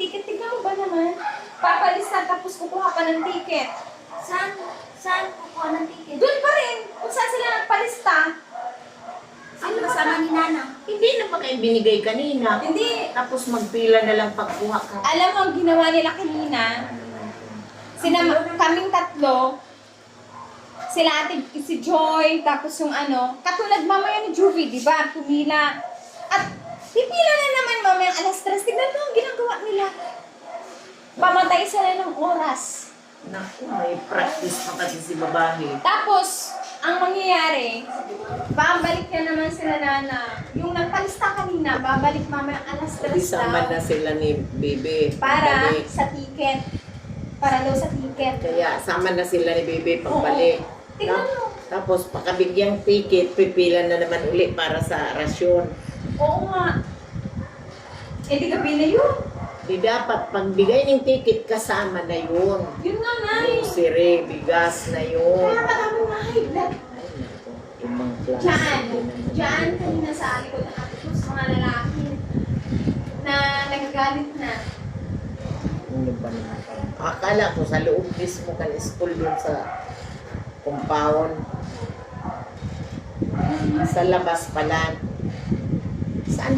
ticket. Tignan mo ba naman? Papalista tapos kukuha pa ng ticket. Saan? Saan kukuha ng ticket? Doon pa rin. Kung saan sila nagpalista. Sino kasama ni Nana? Hindi na ba kayo binigay kanina? Hindi. Tapos magpila na lang pagkuha ka. Alam mo, ang ginawa nila kanina, kaming tatlo, sila ate, si Joy, tapos yung ano, katulad mamaya ni Juvie, di ba? Pumila. At pipila na naman mamaya alas 3. Tignan mo ang ginagawa nila. Pamatay sila ng oras. Naku, may practice pa kasi si babae. Tapos, ang mangyayari, babalik na naman sila Nana. Yung nagpalista kanina, babalik mamaya alas 3 Isama na sila ni Bebe. para Pagbalik. sa ticket. Para daw sa ticket. Kaya sama na sila ni Bebe pagbalik. Tingnan mo. Tapos pakabigyang ticket, pipila na naman uli para sa rasyon. Oo nga. Eh, di gabi na yun. Di dapat pagbigay ng ticket kasama na yun. Yun nga nga eh. Grocery, bigas na yun. Kaya madami mga high blood. Ay, naku, ibang klase. Diyan, kanina sa likod ng ate ko, sa mga lalaki na nagagalit na. Ano ba naman? Akala ko sa loob mismo kan school dun sa compound. Sa labas pala. Saan